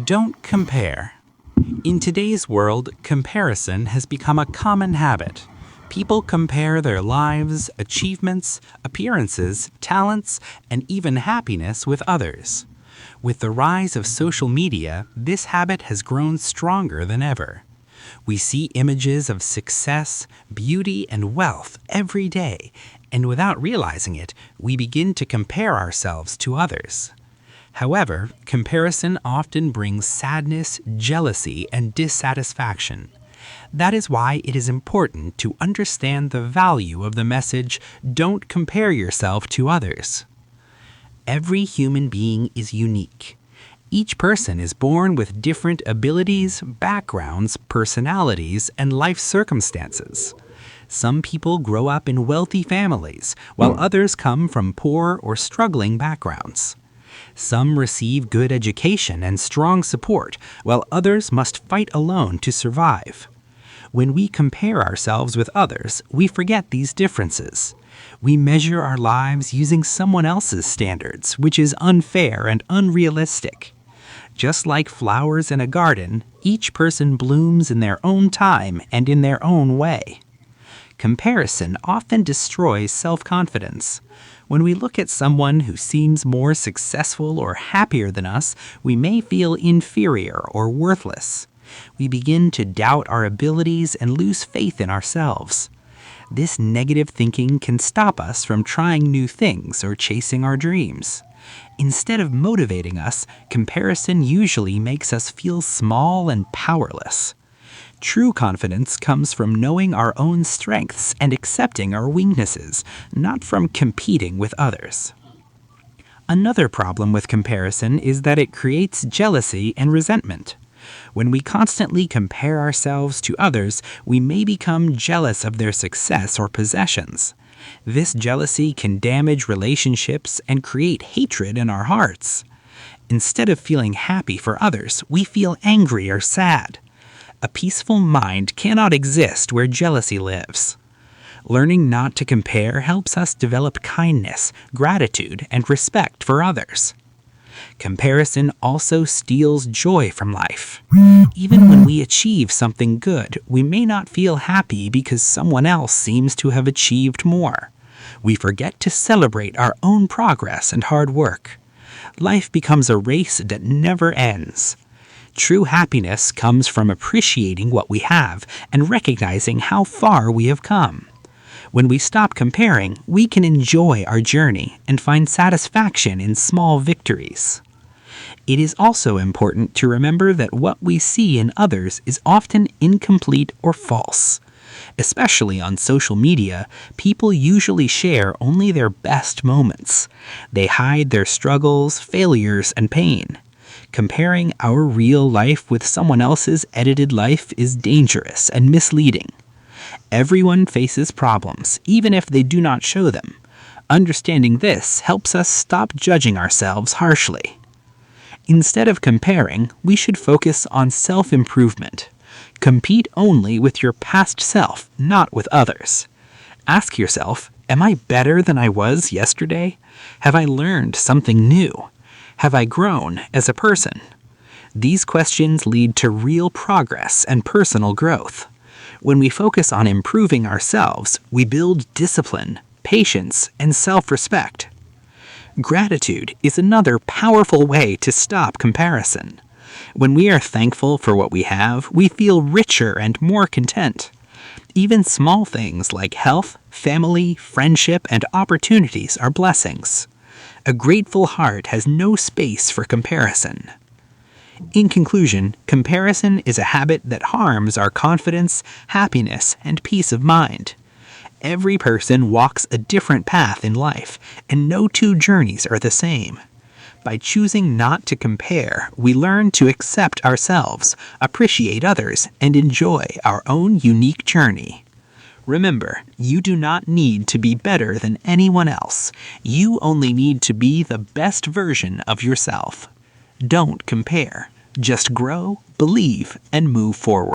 Don't compare. In today's world, comparison has become a common habit. People compare their lives, achievements, appearances, talents, and even happiness with others. With the rise of social media, this habit has grown stronger than ever. We see images of success, beauty, and wealth every day, and without realizing it, we begin to compare ourselves to others. However, comparison often brings sadness, jealousy, and dissatisfaction. That is why it is important to understand the value of the message, "Don't compare yourself to others." Every human being is unique. Each person is born with different abilities, backgrounds, personalities, and life circumstances. Some people grow up in wealthy families, while others come from poor or struggling backgrounds. Some receive good education and strong support, while others must fight alone to survive. When we compare ourselves with others, we forget these differences. We measure our lives using someone else's standards, which is unfair and unrealistic. Just like flowers in a garden, each person blooms in their own time and in their own way. Comparison often destroys self-confidence. When we look at someone who seems more successful or happier than us, we may feel inferior or worthless. We begin to doubt our abilities and lose faith in ourselves. This negative thinking can stop us from trying new things or chasing our dreams. Instead of motivating us, comparison usually makes us feel small and powerless. True confidence comes from knowing our own strengths and accepting our weaknesses, not from competing with others. Another problem with comparison is that it creates jealousy and resentment. When we constantly compare ourselves to others, we may become jealous of their success or possessions. This jealousy can damage relationships and create hatred in our hearts. Instead of feeling happy for others, we feel angry or sad. A peaceful mind cannot exist where jealousy lives. Learning not to compare helps us develop kindness, gratitude, and respect for others. Comparison also steals joy from life. Even when we achieve something good, we may not feel happy because someone else seems to have achieved more. We forget to celebrate our own progress and hard work. Life becomes a race that never ends. True happiness comes from appreciating what we have and recognizing how far we have come. When we stop comparing, we can enjoy our journey and find satisfaction in small victories. It is also important to remember that what we see in others is often incomplete or false. Especially on social media, people usually share only their best moments. They hide their struggles, failures, and pain. Comparing our real life with someone else's edited life is dangerous and misleading. Everyone faces problems, even if they do not show them. Understanding this helps us stop judging ourselves harshly. Instead of comparing, we should focus on self-improvement. Compete only with your past self, not with others. Ask yourself, am I better than I was yesterday? Have I learned something new? Have I grown as a person? These questions lead to real progress and personal growth. When we focus on improving ourselves, we build discipline, patience, and self-respect. Gratitude is another powerful way to stop comparison. When we are thankful for what we have, we feel richer and more content. Even small things like health, family, friendship, and opportunities are blessings. A grateful heart has no space for comparison. In conclusion, comparison is a habit that harms our confidence, happiness, and peace of mind. Every person walks a different path in life, and no two journeys are the same. By choosing not to compare, we learn to accept ourselves, appreciate others, and enjoy our own unique journey. Remember, you do not need to be better than anyone else. You only need to be the best version of yourself. Don't compare. Just grow, believe, and move forward.